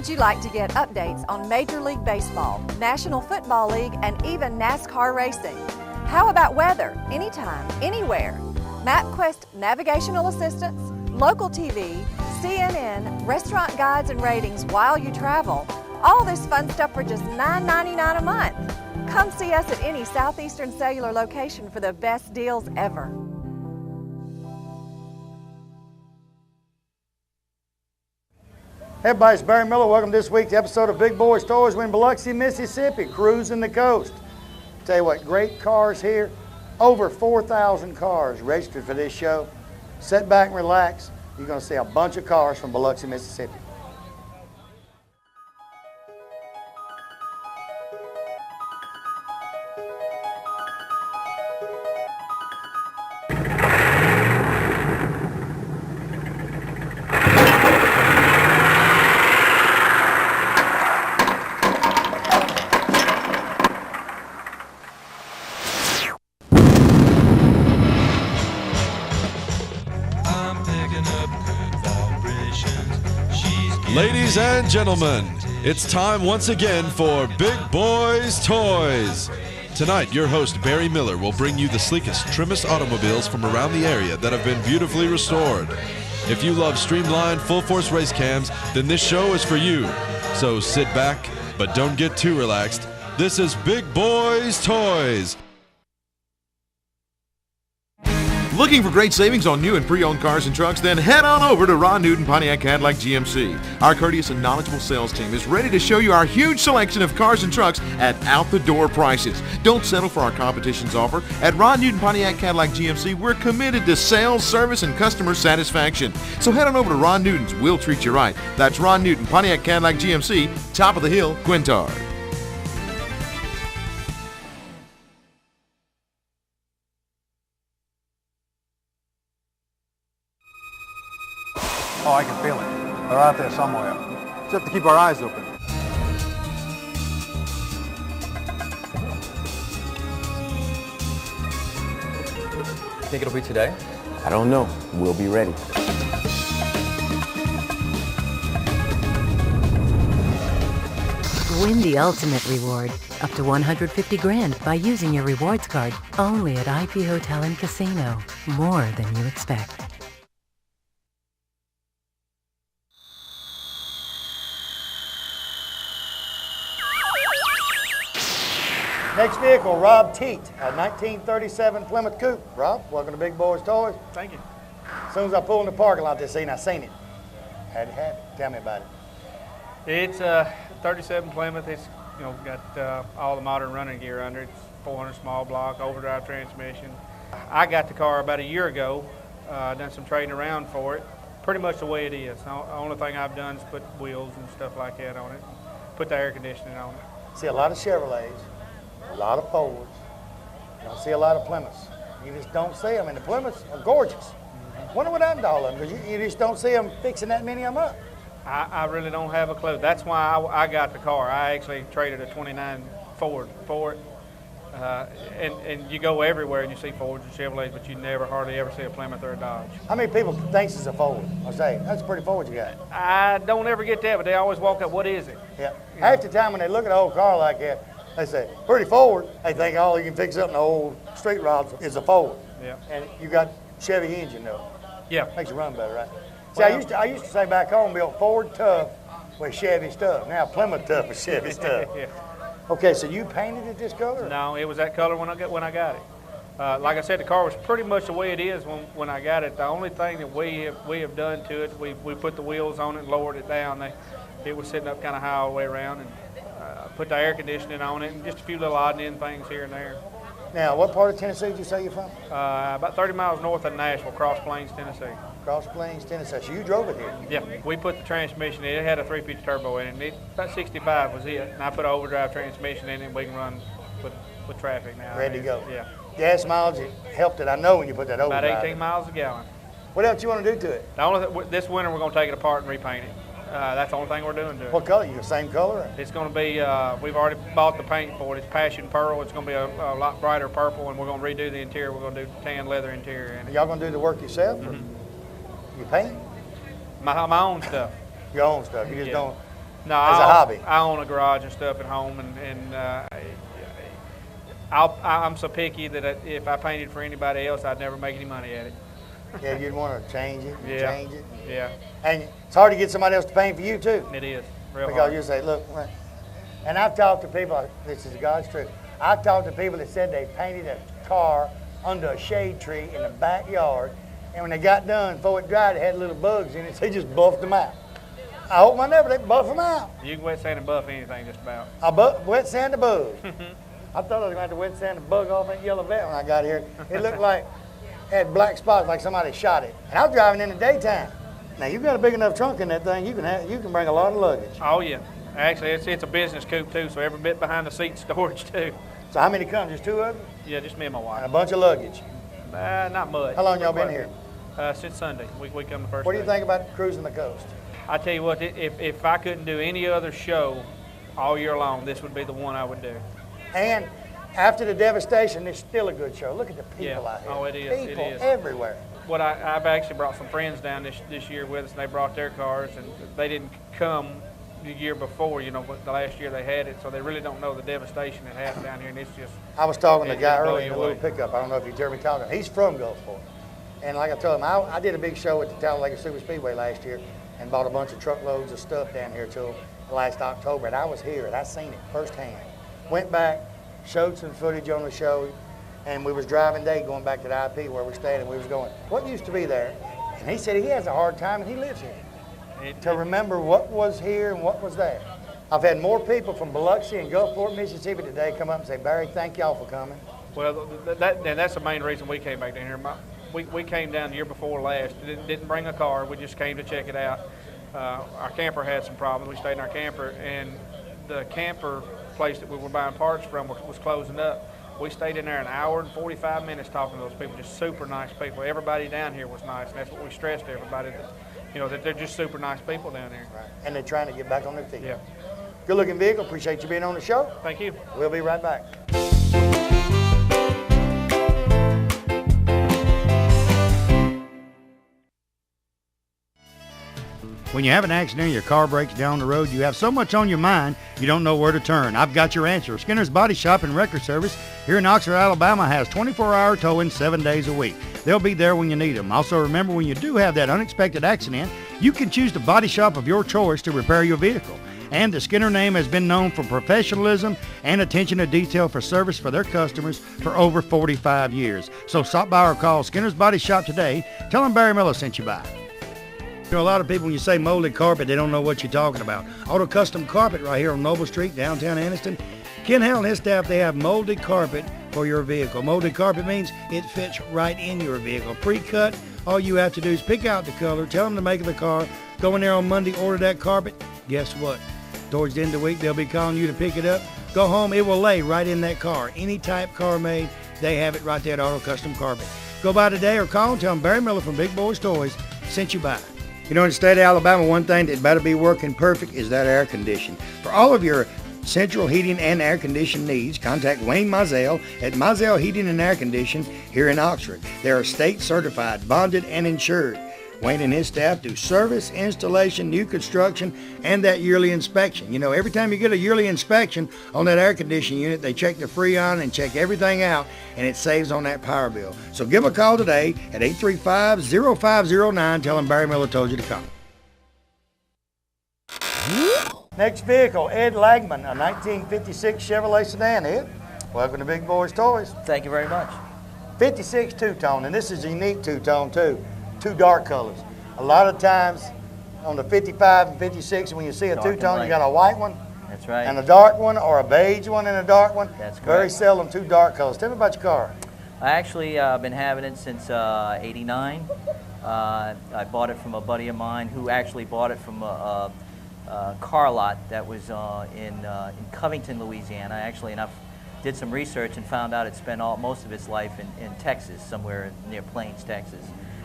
would you like to get updates on Major League Baseball, National Football League, and even NASCAR racing? How about weather, anytime, anywhere? MapQuest navigational assistance, local TV, CNN, restaurant guides and ratings while you travel. All this fun stuff for just $9.99 a month. Come see us at any Southeastern Cellular location for the best deals ever. Hey everybody, it's Barry Miller. Welcome to this week's episode of Big Boyz Toyz. We're in Biloxi, Mississippi, cruising the coast. Tell you what, great cars here. Over 4,000 cars registered for this show. Sit back and relax. You're going to see a bunch of cars from Biloxi, Mississippi. Ladies and gentlemen, it's time once again for Big Boyz Toyz. Tonight, your host Barry Miller will bring you the sleekest, trimmest automobiles from around the area that have been beautifully restored. If you love streamlined, full-force race cams, then this show is for you. So sit back, but don't get too relaxed. This is Big Boyz Toyz. Looking for great savings on new and pre-owned cars and trucks? Then head on over to Ron Newton Pontiac Cadillac GMC. Our courteous and knowledgeable sales team is ready to show you our huge selection of cars and trucks at out-the-door prices. Don't settle for our competition's offer. At Ron Newton Pontiac Cadillac GMC, we're committed to sales, service, and customer satisfaction. So head on over to Ron Newton's. We'll treat you right. That's Ron Newton Pontiac Cadillac GMC, top of the hill, Quintard. Oh, I can feel it. They're out there somewhere. Just have to keep our eyes open. Think it'll be today? I don't know. We'll be ready. Win the ultimate reward, up to $150 grand by using your rewards card, only at IP Hotel and Casino. More than you expect. Next vehicle, Rob Teat, a 1937 Plymouth Coupe. Rob, welcome to Big Boyz Toyz. Thank you. As soon as I pulled in the parking lot this evening, I seen it. Had to have it. Tell me about it. It's a 37 Plymouth. It's got all the modern running gear under it. It's 400 small block, overdrive transmission. I got the car about a year ago. Done some trading around for it. Pretty much the way it is. The only thing I've done is put wheels and stuff like that on it. Put the air conditioning on it. See a lot of Chevrolets, a lot of Fords. You don't see a lot of Plymouths. You just don't see them, and the Plymouths are gorgeous. Wonder what happened to all of them, because you just don't see them fixing that many of them up. I really don't have a clue. That's why I got the car. I actually traded a 29 Ford for it. And you go everywhere and you see Fords and Chevrolets, but you never hardly ever see a Plymouth or a Dodge. How many people thinks it's a Ford? I say, that's a pretty Ford you got. I don't ever get that, but they always walk up, what is it? Yeah. Half the time when they look at an old car like that, they say, pretty Ford. They think, oh, you can fix up an old street rods is a Ford. Yeah. And you got Chevy engine though. Yeah. Makes it run better, right? See, Well, I used to say back home, built Ford tough with Chevy stuff. Now Plymouth tough with Chevy stuff. Yeah. Okay, so you painted it this color? No, it was that color when I got it. Like I said, the car was pretty much the way it is when I got it. The only thing that we have done to it, we put the wheels on it and lowered it down. It was sitting up kind of high all the way around, and put the air conditioning on it, and just a few little odd and end things here and there. Now, what part of Tennessee did you say you're from? About 30 miles north of Nashville, Cross Plains, Tennessee. Cross Plains, Tennessee. So you drove it here? Yeah, we put the transmission in. It had a 350 turbo in it. About 65 was it. And I put an overdrive transmission in it, and we can run with traffic now. Ready to go. Yeah. Gas mileage, it helped it, I know, when you put that overdrive About 18 in. miles a gallon. What else you want to do to it? The only this winter we're going to take it apart and repaint it. That's the only thing we're doing to it. What color? You the same color? It's going to be, we've already bought the paint for it. It's passion pearl. It's going to be a lot brighter purple, and we're going to redo the interior. We're going to do tan leather interior in it. Y'all going to do the work yourself? Or you paint? My own stuff. Your own stuff. You just Yeah. don't. No, as a hobby? I own a garage and stuff at home, and I'm so picky that if I painted for anybody else, I'd never make any money at it. Yeah, you'd want to change it, change it. Yeah. And it's hard to get somebody else to paint for you, too. It is, real because hard. you say, look, and I've talked to people, this is God's truth, I've talked to people that said they painted a car under a shade tree in the backyard, and when they got done, before it dried, it had little bugs in it, so they just buffed them out. I hope my neighbor, they buff them out. You can wet sand and buff anything just about. I wet sand the bug. I thought I was going to have to wet sand the bug off that yellow vet when I got here. It looked like it had black spots like somebody shot it. And I was driving in the daytime. Now, you've got a big enough trunk in that thing, you can bring a lot of luggage. Oh, yeah. Actually, it's a business coupe, too, so every bit behind the seat storage, too. So how many come? Just 2 of you? Yeah, just me and my wife. And a bunch of luggage? Not much. How long y'all been here? Since Sunday. We come the first What do you day. think about cruising the coast? I tell you what, if I couldn't do any other show all year long, this would be the one I would do. And after the devastation, it's still a good show. Look at the people out here. Oh, it is. People it is. everywhere. What I've actually brought some friends down this year with us, and they brought their cars, and they didn't come the year before, but the last year they had it, so they really don't know the devastation that happened down here, and it's just... I was talking to a guy blow earlier in you a little away. pickup. I don't know if you heard me talking. He's from Gulfport. And like I told him, I did a big show at the Talladega Super Speedway last year and bought a bunch of truckloads of stuff down here till last October. And I was here, and I seen it firsthand. Went back, showed some footage on the show, and we was driving day going back to the IP where we stayed, and we was going, what used to be there? And he said he has a hard time, and he lives here, to remember what was here and what was there. I've had more people from Biloxi and Gulfport, Mississippi today come up and say, Barry, thank y'all for coming. Well, that's the main reason we came back down here. We came down the year before last. Didn't bring a car. We just came to check it out. Our camper had some problems. We stayed in our camper, and the camper place that we were buying parts from was closing up. We stayed in there an hour and 45 minutes talking to those people, just super nice people. Everybody down here was nice, and that's what we stressed to everybody, that they're just super nice people down here. Right. And they're trying to get back on their feet. Yeah. Good looking vehicle. Appreciate you being on the show. Thank you. We'll be right back. When you have an accident and your car breaks down the road, you have so much on your mind, you don't know where to turn. I've got your answer. Skinner's Body Shop and Record Service here in Oxford, Alabama has 24-hour towing 7 days a week. They'll be there when you need them. Also, remember, when you do have that unexpected accident, you can choose the body shop of your choice to repair your vehicle. And the Skinner name has been known for professionalism and attention to detail for service for their customers for over 45 years. So stop by or call Skinner's Body Shop today. Tell them Barry Miller sent you by. A lot of people, when you say molded carpet, they don't know what you're talking about. Auto Custom Carpet right here on Noble Street, downtown Anniston. Ken Hell and his staff, they have molded carpet for your vehicle. Molded carpet means it fits right in your vehicle. Pre-cut, all you have to do is pick out the color, tell them the make of the car, go in there on Monday, order that carpet. Guess what? Towards the end of the week, they'll be calling you to pick it up. Go home, it will lay right in that car. Any type car made, they have it right there at Auto Custom Carpet. Go by today or call and tell them Barry Miller from Big Boyz Toyz sent you by. In the state of Alabama, one thing that better be working perfect is that air conditioning. For all of your central heating and air conditioning needs, contact Wayne Mizell at Mizell Heating and Air Conditioning here in Oxford. They are state certified, bonded, and insured. Wayne and his staff do service, installation, new construction, and that yearly inspection. Every time you get a yearly inspection on that air conditioning unit, they check the Freon and check everything out, and it saves on that power bill. So give them a call today at 835-0509. Tell them Barry Miller told you to call. Next vehicle, Ed Lagman, a 1956 Chevrolet sedan. Ed, welcome to Big Boyz Toyz. Thank you very much. 56 two-tone, and this is a unique two-tone too. Two dark colors. A lot of times on the 55 and 56, when you see a two-tone, you got a white one. That's right. And a dark one, or a beige one and a dark one. That's correct. Very seldom two dark colors. Tell me about your car. I actually been having it since '89. I bought it from a buddy of mine who actually bought it from a car lot that was in Covington, Louisiana. And I did some research and found out it spent most of its life in Texas, somewhere near Plains, Texas.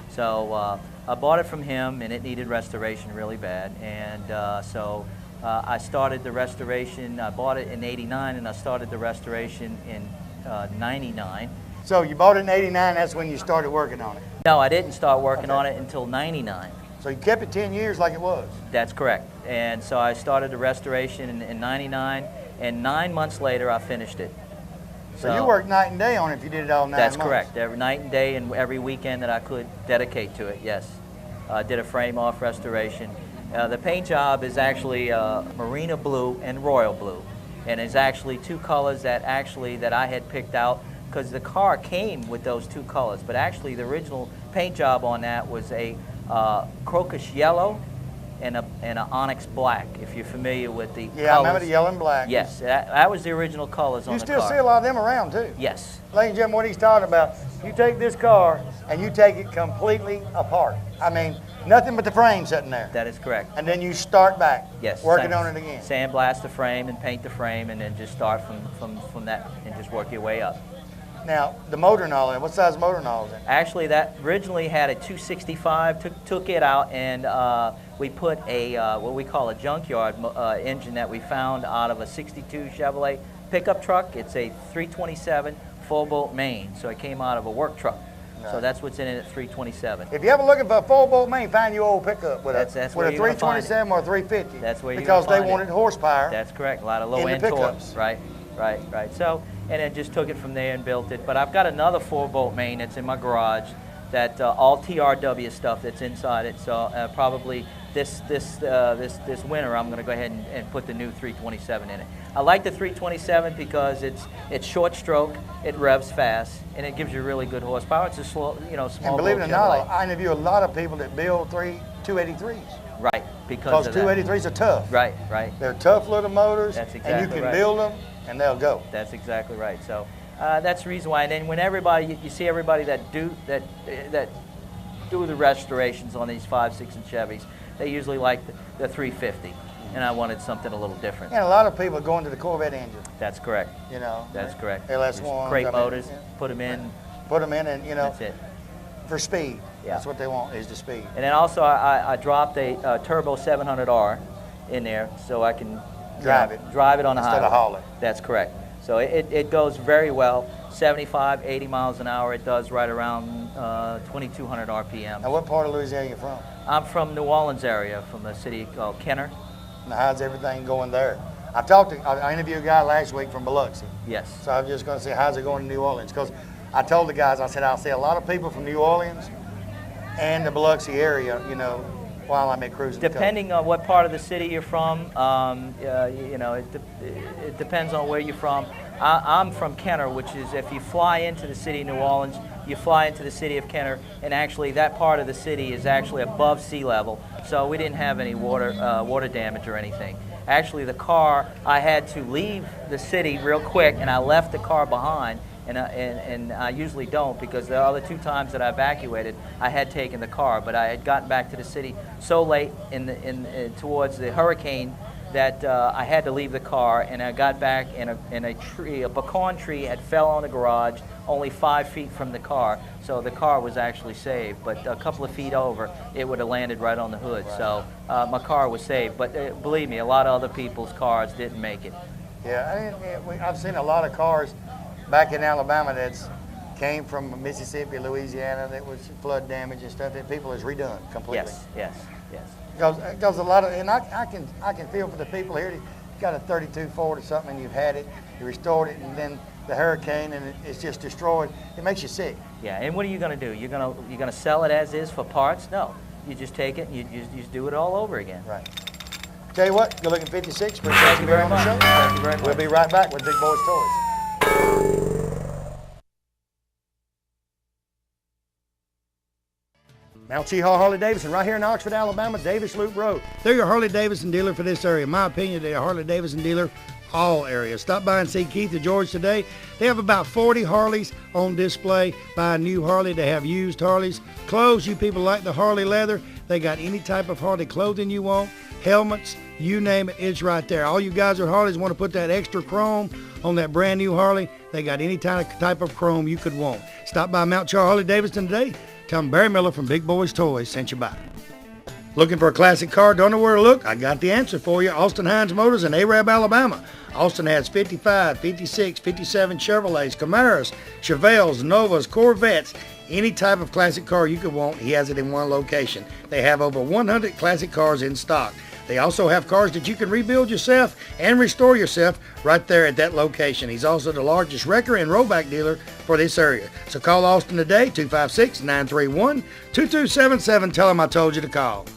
So I bought it from him, and it needed restoration really bad. And so I started the restoration. I bought it in '89, and I started the restoration in '99. So you bought it in '89. That's when you started working on it. No, I didn't start working on it until '99. So you kept it 10 years like it was. That's correct. And so I started the restoration in 99, and 9 months later I finished it. So you worked night and day on it if you did it all 9 months. That's correct. Every night and day and every weekend that I could dedicate to it, yes. Did a frame-off restoration. The paint job is actually Marina Blue and Royal Blue. And it's actually two colors that I had picked out because the car came with those two colors. But actually the original paint job on that was a crocus yellow and an onyx black, if you're familiar with the colors. I remember the yellow and black. Yes, that was the original colors on the car. You still see a lot of them around, too. Yes. Ladies and gentlemen, what he's talking about, you take this car and you take it completely apart. I mean, nothing but the frame sitting there. That is correct. And then you start back, yes, working on it again. Sandblast the frame and paint the frame, and then just start from that and just work your way up. Now, the motor and all that, what size motor and all is it? Actually, that originally had a 265, took it out, and we put a, what we call a junkyard engine that we found out of a 62 Chevrolet pickup truck. It's a 327 full bolt main, so it came out of a work truck. Right. So that's what's in it at 327. If you're ever looking for a full bolt main, find your old pickup with that's a 327 or a 350. That's where you're because gonna they find wanted horsepower. That's correct. A lot of low end torques. Right. So, and then just took it from there and built it. But I've got another 4-bolt main that's in my garage, that all TRW stuff that's inside it. So probably this winter I'm going to go ahead and put the new 327 in it. I like the 327 because it's short stroke, it revs fast, and it gives you really good horsepower. It's a small. And believe it or not, I interview a lot of people that build 283s. Right, because of 283s are tough. Right. They're tough little motors, that's exactly and you can build them, and they'll go. That's exactly right. So that's the reason why. And then when everybody, you see everybody that do the restorations on these 5, 6 inch Chevys, they usually like the 350. And I wanted something a little different. And a lot of people are going to the Corvette engine. That's correct. That's correct. LS1. Crate motors, put them in. Put them in, and that's it. For speed. Yeah. That's what they want, is the speed. And then also I dropped a Turbo 700R in there so I can drive it on the highway. Instead of haul it. That's correct. So it goes very well. 75, 80 miles an hour. It does right around 2,200 RPM. Now, what part of Louisiana are you from? I'm from New Orleans area, from a city called Kenner. Now, how's everything going there? I interviewed a guy last week from Biloxi. Yes. So I'm just going to say, how's it going in New Orleans? Because I told the guys, I said, I'll see a lot of people from New Orleans and the Biloxi area, while I'm at cruising. Depending on what part of the city you're from, it depends on where you're from. I'm from Kenner, which is, if you fly into the city of New Orleans, you fly into the city of Kenner, and actually that part of the city is actually above sea level, so we didn't have any water damage or anything. Actually, the car, I had to leave the city real quick, and I left the car behind, and I usually don't, because the other 2 times that I evacuated, I had taken the car, but I had gotten back to the city so late towards the hurricane that I had to leave the car, and I got back in a pecan tree had fell on the garage only 5 feet from the car, so the car was actually saved. But a couple of feet over, it would have landed right on the hood. Right. So my car was saved. But believe me, a lot of other people's cars didn't make it. Yeah, I've seen a lot of cars back in Alabama that's came from Mississippi, Louisiana, that was flood damage and stuff that people has redone completely. Yes. Because a lot of, and I can feel for the people here. You got a 32 Ford or something, and you've had it, you restored it, and then the hurricane, and it's just destroyed. It makes you sick. Yeah, and what are you going to do? You're gonna sell it as is for parts? No, you just take it and you just do it all over again. Right. Tell you what, good looking 56. Thank you very much. Thank you very much. We'll be right back with Big Boyz Toyz. Mount Cheahaw Harley-Davidson, right here in Oxford, Alabama, Davis Loop Road. They're your Harley-Davidson dealer for this area. In my opinion, they're a Harley-Davidson dealer all areas. Stop by and see Keith or George today. They have about 40 Harleys on display. Buy a new Harley. They have used Harleys. Clothes, you people like the Harley leather. They got any type of Harley clothing you want. Helmets, you name it, it's right there. All you guys at Harleys want to put that extra chrome on that brand new Harley. They got any type of chrome you could want. Stop by Mount Cheahaw Harley-Davidson today. Tell them Barry Miller from Big Boyz Toyz sent you by. Looking for a classic car? Don't know where to look? I got the answer for you. Austin Hines Motors in Arab, Alabama. Austin has 55, 56, 57 Chevrolets, Camaros, Chevelles, Novas, Corvettes. Any type of classic car you could want, he has it in one location. They have over 100 classic cars in stock. They also have cars that you can rebuild yourself and restore yourself right there at that location. He's also the largest wrecker and rollback dealer for this area. So call Austin today, 256-931-2277. Tell him I told you to call.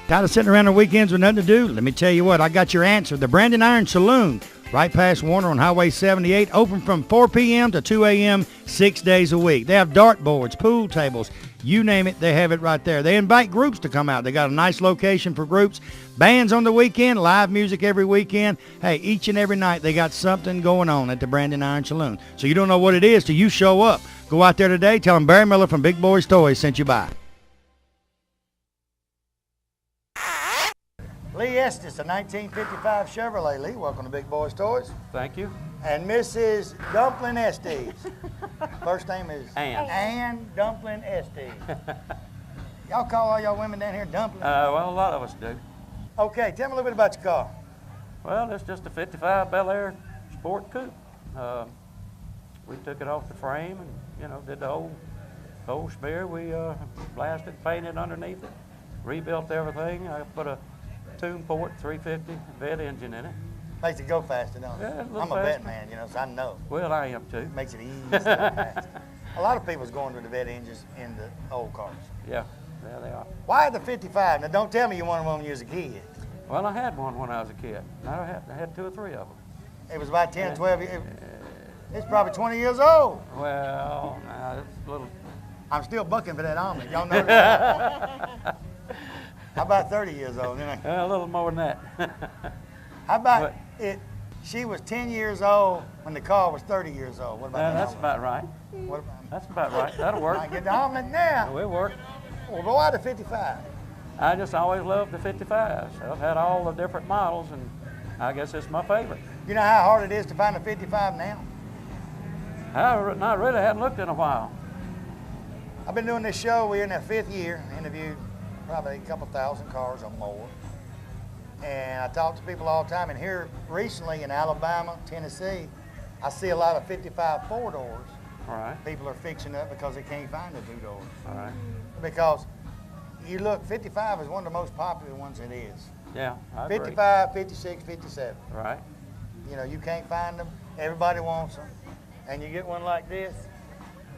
Tired of sitting around the weekends with nothing to do? Let me tell you what, I got your answer. The Brandon Iron Saloon, right past Warner on Highway 78, open from 4 p.m. to 2 a.m. 6 days a week. They have dart boards, pool tables, you name it, they have it right there. They invite groups to come out. They got a nice location for groups. Bands on the weekend, live music every weekend. Hey, each and every night they got something going on at the Brandon Iron Saloon. So you don't know what it is till you show up. Go out there today, tell them Barry Miller from Big Boyz Toyz sent you by. Lee Estes, a 1955 Chevrolet. Lee, welcome to Big Boyz Toyz. Thank you. And Mrs. Dumpling Estes. First name is Ann Dumpling Estes. Y'all call all y'all women down here Dumpling? Well, a lot of us do. Okay, tell me a little bit about your car. Well, it's just a 55 Bel Air Sport Coupe. We took it off the frame and, did the whole spear. We blasted, painted underneath it, rebuilt everything. I put a tune port 350 vet engine in it. Makes it go faster, don't it? Yeah, I'm a vet man, so I know. Well, I am too. Makes it easy to go faster. A lot of people's going to the vet engines in the old cars. Yeah, they are. Why the 55? Now, don't tell me you wanted one when you was a kid. Well, I had one when I was a kid. I had 2 or 3 of them. It was about 10 or 12 years. It's probably 20 years old. Well, it's a little. I'm still bucking for that omelet. Y'all know that. How about 30 years old? A little more than that. How about it? She was 10 years old when the car was 30 years old. What about that? That's about right. What about, that's about right. That'll work. I get the omelet now. It'll work. Well, why the 55? I just always loved the 55s. I've had all the different models, and I guess it's my favorite. You know how hard it is to find a 55 now? Not really. I hadn't looked in a while. I've been doing this show. We're in our 5th year. Interviewed probably a couple thousand cars or more. And I talk to people all the time. And here recently in Alabama, Tennessee, I see a lot of 55 4-doors. All right. People are fixing up because they can't find the 2-doors. All right. Because you look, 55 is one of the most popular ones it is. Yeah, I agree. 55, 56, 57. Right. You can't find them. Everybody wants them. And you get one like this.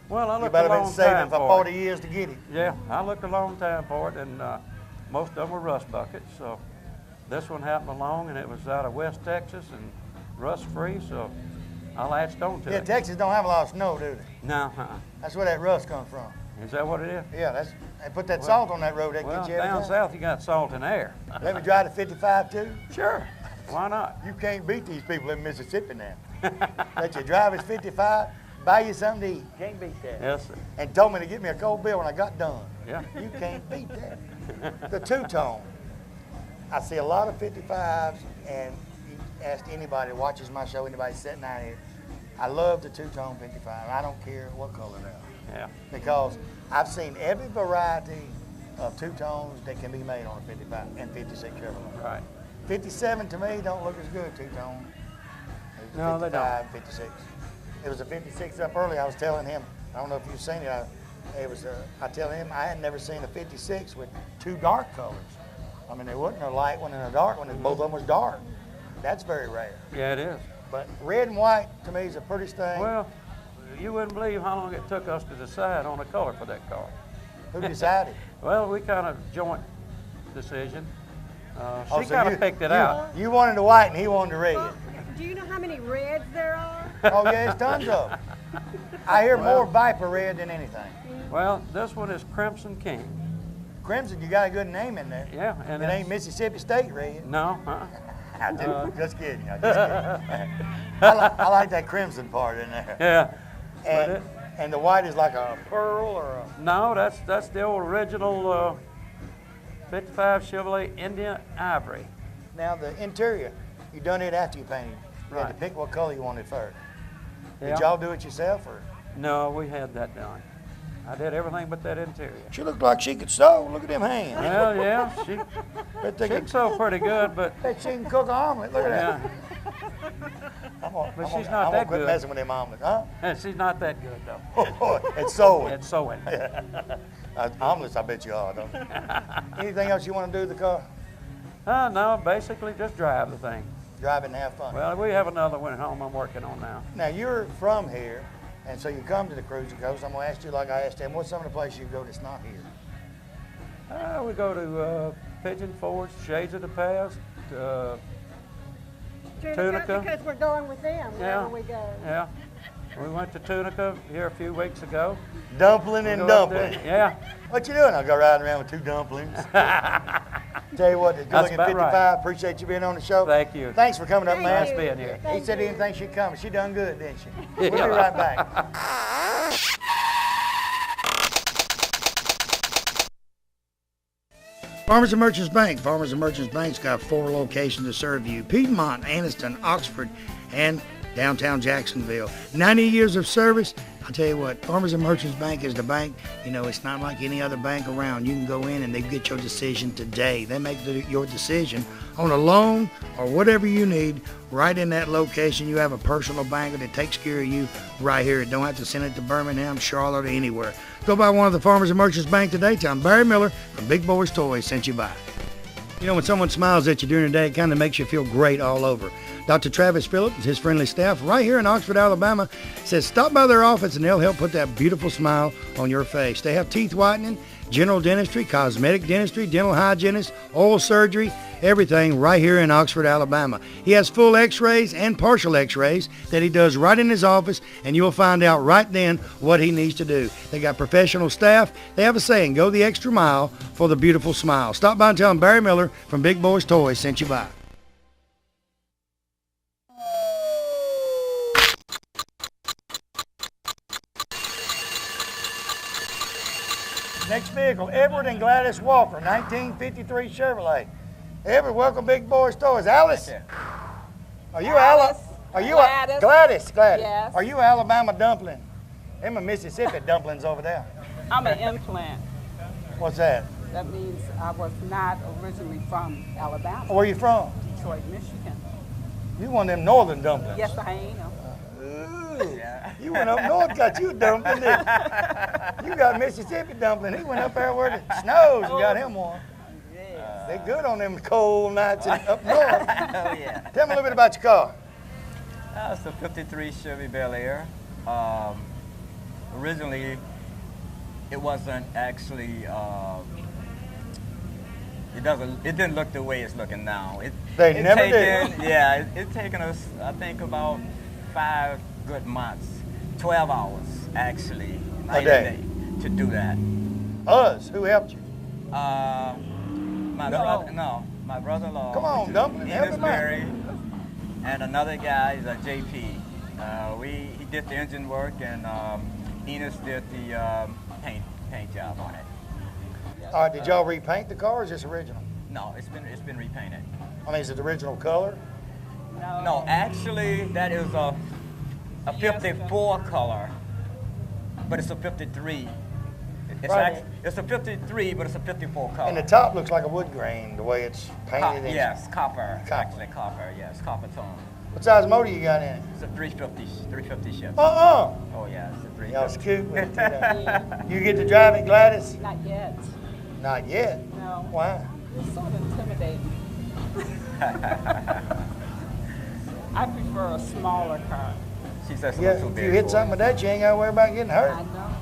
Well, I looked you a better long been saving time for 40 years to get it. Yeah, I looked a long time for it, and most of them were rust buckets. So this one happened along, and it was out of West Texas and rust-free, so I latched on to it. Yeah, Texas don't have a lot of snow, do they? No. That's where that rust comes from. Is that what it is? Yeah, they put that salt on that road. That Well, gets you every down time. south you got salt and air. Let me drive the 55 too? Sure. Why not? You can't beat these people in Mississippi now. Let you drive his 55, buy you something to eat. Can't beat that. Yes, sir. And told me to get me a cold beer when I got done. Yeah. You can't beat that. The two-tone. I see a lot of 55s, and you ask anybody that watches my show, anybody sitting out here, I love the two-tone 55. I don't care what color they are. Yeah. Because I've seen every variety of two-tones that can be made on a 55 and 56 Chevrolet. Right. 57 to me don't look as good two-tone. No, they don't. 56. It was a 56 up early. I was telling him, I don't know if you've seen it. I tell him I had never seen a 56 with 2 dark colors. I mean, there wasn't a light one and a dark one, and both of them was dark. That's very rare. Yeah, it is. But red and white to me is the prettiest thing. Well, you wouldn't believe how long it took us to decide on a color for that car. Who decided? Well, we kind of joint decision. Oh, She so kind of picked it out. You wanted the white and he wanted the red. Well, do you know how many reds there are? Oh, yeah, there's tons of them. I hear more Viper red than anything. Well, this one is Crimson King. Crimson, you got a good name in there. Yeah. And it ain't Mississippi State red. No. Just kidding. Just kidding. I like that crimson part in there. Yeah. And the white is like a pearl or a... No, that's the old original 55 Chevrolet Indian Ivory. Now the interior, you done it after you painted. You had to Right. pick what color you wanted first. Yeah. Did y'all do it yourself or? No, we had that done. I did everything but that interior. She looked like she could sew. Look at them hands. Well, yeah, she can sew pretty good, but Bet she can cook an omelet. Look at yeah. that. But she's not that quit good. messing with them omelets, huh? She's not that good, though. It's sewing. It's sewing. Omelets, I bet you are, don't you? Anything else you want to do with the car? No, basically just drive the thing. Drive it and have fun. Well, we have another one at home I'm working on now. Now, you're from here, and so you come to the Cruising Coast. I'm going to ask you like I asked them, what's some of the places you go that's not here? We go to Pigeon Forge, Shades of the Past, Tunica. Because we're going with them wherever we go. Yeah. We went to Tunica here a few weeks ago. Dumpling and dumpling. Yeah. What you doing? I'll go riding around with 2 dumplings. Tell you what, good looking 55. Right. Appreciate you being on the show. Thank you. Thanks for coming up, man. Nice being here. He said he didn't think she'd come. She done good, didn't she? We'll be right back. Farmers and Merchants Bank. Farmers and Merchants Bank's got 4 locations to serve you. Piedmont, Anniston, Oxford, and downtown Jacksonville. 90 years of service. I'll tell you what, Farmers and Merchants Bank is the bank. You know, it's not like any other bank around. You can go in and they get your decision today. They make your decision on a loan or whatever you need right in that location. You have a personal banker that takes care of you right here. You don't have to send it to Birmingham, Charlotte, or anywhere. Go by one of the Farmers and Merchants Bank today. Tell them Barry Miller from Big Boyz Toys sent you by. You know, when someone smiles at you during the day, it kind of makes you feel great all over. Dr. Travis Phillips and his friendly staff right here in Oxford, Alabama, says stop by their office and they'll help put that beautiful smile on your face. They have teeth whitening, general dentistry, cosmetic dentistry, dental hygienist, oral surgery, everything right here in Oxford, Alabama. He has full x-rays and partial x-rays that he does right in his office, and you'll find out right then what he needs to do. They got professional staff. They have a saying, go the extra mile for the beautiful smile. Stop by and tell him Barry Miller from Big Boyz Toys sent you by. Next vehicle, Edward and Gladys Walker, 1953 Chevrolet. Edward, welcome Big Boyz Toys. Alice? Are you Alice? Are you Gladys? Gladys. Yes. Are you Alabama dumpling? Them are Mississippi dumplings over there. I'm an implant. What's that? That means I was not originally from Alabama. Where are you from? Detroit, Michigan. You one of them northern dumplings. Yes, I am. You went up north, got you a dumpling. You got Mississippi dumpling. He went up there where it snows and got him one. They good on them cold nights up north. Oh, yeah. Tell me a little bit about your car. It's a 53 Chevy Bel Air. Originally, it wasn't actually, it didn't look the way it's looking now. It never did. Yeah, it's taken us, I think, about 5 good months, 12 hours actually, a day to do that. Us? Who helped you? My brother-in-law. Come on, dumpling. Help him out. And another guy is JP. He did the engine work, and Enos did the paint job on it. All right, did y'all repaint the car, or is this original? No, it's been repainted. I mean, is it the original color? No, actually, that is a 54 color, but it's a 53. It's a 53, but it's a 54 color. And the top looks like a wood grain, the way it's painted. Yes, copper. Actually, copper. Yes, copper tone. What size motor you got in it? It's a 350 Chevy. Oh yeah, it's a 350. Y'all scoot with it. You get to drive it, Gladys? Not yet. Not yet? No. Why? It's sort of intimidating. I prefer a smaller car. She says yeah, if you hit something with that, you ain't got to worry about getting hurt. I know.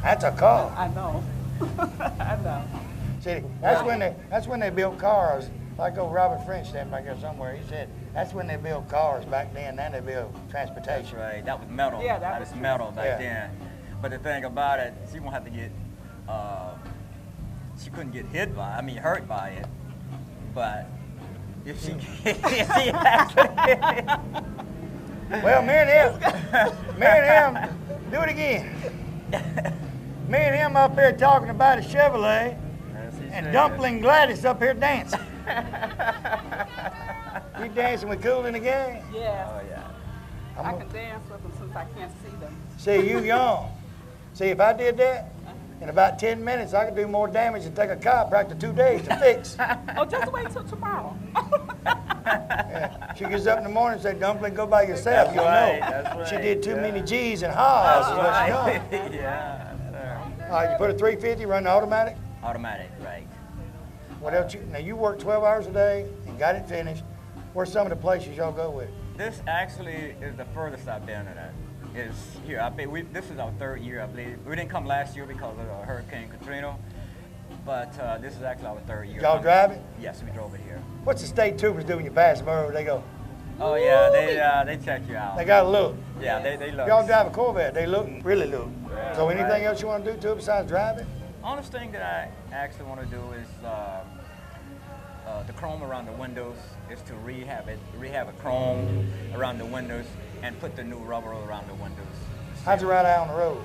That's a car. I know. I know. See, that's when they built cars. Like old Robert French standing back there somewhere. He said that's when they built cars back then. Then they built transportation. That's right. That was metal. Yeah, that was metal back then. But the thing about it, she won't have to get. She couldn't get hurt by it. But if she actually. Well, me and him, do it again. Me and him up here talking about a Chevrolet, and Dumpling Gladys up here dancing. You dancing with Cool in the Gang? Yeah. Oh, yeah. I can dance with them since I can't see them. See, you young. See, if I did that, in about 10 minutes, I could do more damage than take a chiropractor 2 days to fix. Oh, just wait till tomorrow. Yeah. She gets up in the morning and says, Dumpling, go by yourself. You'll right, know. that's right, She did too yeah. many G's and ha's. That's is what she right. done. Yeah, sir. All right, you put a 350, run the automatic. Automatic, right. What else? Now you work 12 hours a day and got it finished. Where's some of the places y'all go with? This actually is the furthest I've been in it. Is here. This is our 3rd year, I believe. We didn't come last year because of Hurricane Katrina, but this is actually our 3rd year. Y'all drive it? Yes, we drove it here. What's the state troopers do when you pass them over? They go, Oh yeah, they check you out. they got to look. Yeah, they look. Y'all drive a Corvette, they look, really look. So anything right. else you want to do to it besides drive it? Honest thing that I actually want to do is the chrome around the windows is to rehab a chrome around the windows and put the new rubber around the windows. How's it ride out on the road?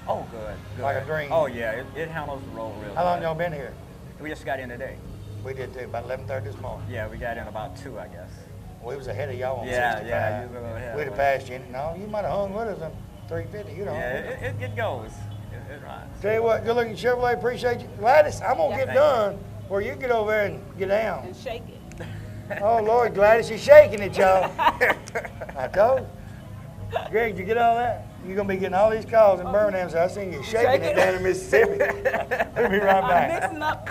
Oh, good. Like a dream. Oh yeah, it handles the road real How long good. y'all been here? We just got in today. We did too, about 11:30 this morning. Yeah, we got in about 2, I guess. We was ahead of y'all on Yeah, 65. yeah, you was a little ahead We'd of have us. passed you. No, you might have hung with us on 350. You know. Yeah, it goes. It rides. Tell you what, good looking Chevrolet, appreciate you. Gladys, I'm gonna get Thank done where you get over there and get down. And shake it. Oh Lord, Gladys, she's shaking it, y'all. I told you. Greg, did you get all that? You're gonna be getting all these calls in Birmingham, so I seen you shaking it down in Mississippi. We'll be right back. Mixing up.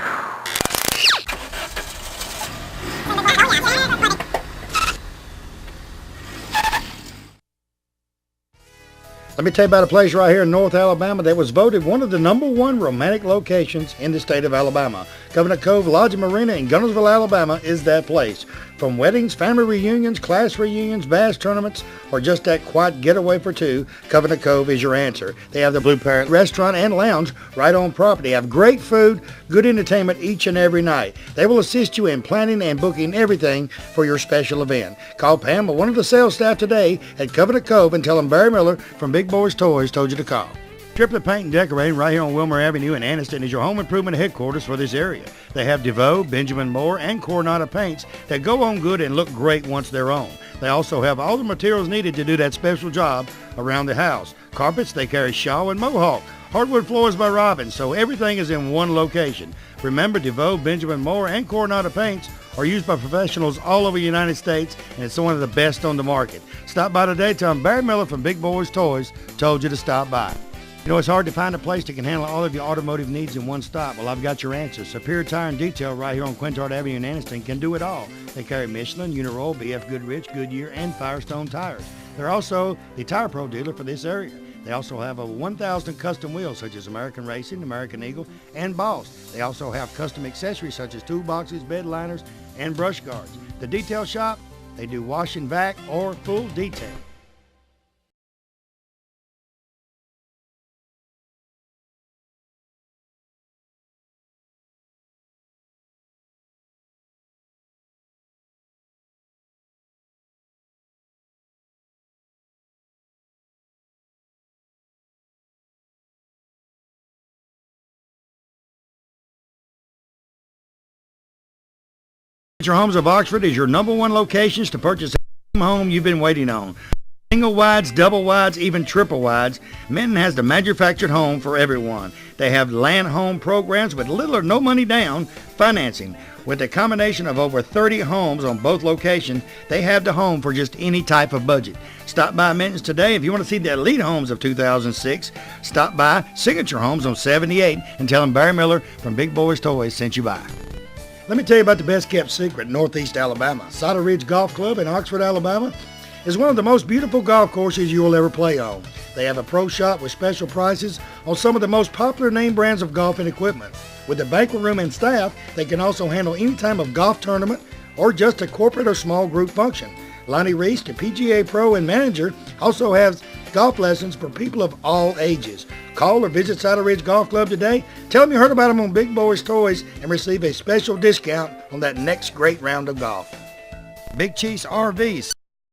Let me tell you about a place right here in North Alabama that was voted one of the #1 romantic locations in the state of Alabama. Covenant Cove Lodge Marina in Gunnersville, Alabama is that place. From weddings, family reunions, class reunions, bass tournaments, or just that quiet getaway for two, Covenant Cove is your answer. They have the Blue Parrot restaurant and lounge right on property. They have great food, good entertainment each and every night. They will assist you in planning and booking everything for your special event. Call Pam or one of the sales staff today at Covenant Cove and tell them Barry Miller from Big Boyz Toys told you to call. Triplet Paint and Decorating right here on Wilmer Avenue in Anniston is your home improvement headquarters for this area. They have DeVoe, Benjamin Moore, and Coronado paints that go on good and look great once they're on. They also have all the materials needed to do that special job around the house. Carpets, they carry Shaw and Mohawk. Hardwood floors by Robbins, so everything is in one location. Remember, DeVoe, Benjamin Moore, and Coronado paints are used by professionals all over the United States, and it's one of the best on the market. Stop by today. Tell them Barry Miller from Big Boyz Toys told you to stop by. You know, it's hard to find a place that can handle all of your automotive needs in one stop. Well, I've got your answer. Superior Tire and Detail right here on Quintard Avenue in Anniston can do it all. They carry Michelin, Uniroyal, BF Goodrich, Goodyear, and Firestone tires. They're also the Tire Pro dealer for this area. They also have over 1,000 custom wheels such as American Racing, American Eagle, and Boss. They also have custom accessories such as toolboxes, bed liners, and brush guards. The Detail Shop, they do wash and vac or full detail. Your Homes of Oxford is your #1 locations to purchase a home you've been waiting on. Single wides, double wides, even triple wides, Minton has the manufactured home for everyone. They have land home programs with little or no money down financing. With a combination of over 30 homes on both locations, they have the home for just any type of budget. Stop by Minton's today. If you want to see the elite homes of 2006, stop by Signature Homes on 78 and tell them Barry Miller from Big Boyz Toys sent you by. Let me tell you about the best kept secret in Northeast Alabama. Cider Ridge Golf Club in Oxford, Alabama is one of the most beautiful golf courses you will ever play on. They have a pro shop with special prices on some of the most popular name brands of golf and equipment. With a banquet room and staff, they can also handle any type of golf tournament or just a corporate or small group function. Lonnie Reese, the PGA Pro and manager, also has golf lessons for people of all ages. Call or visit Cider Ridge Golf Club today. Tell them you heard about them on Big Boyz Toys and receive a special discount on that next great round of golf. Big Chiefs RVs,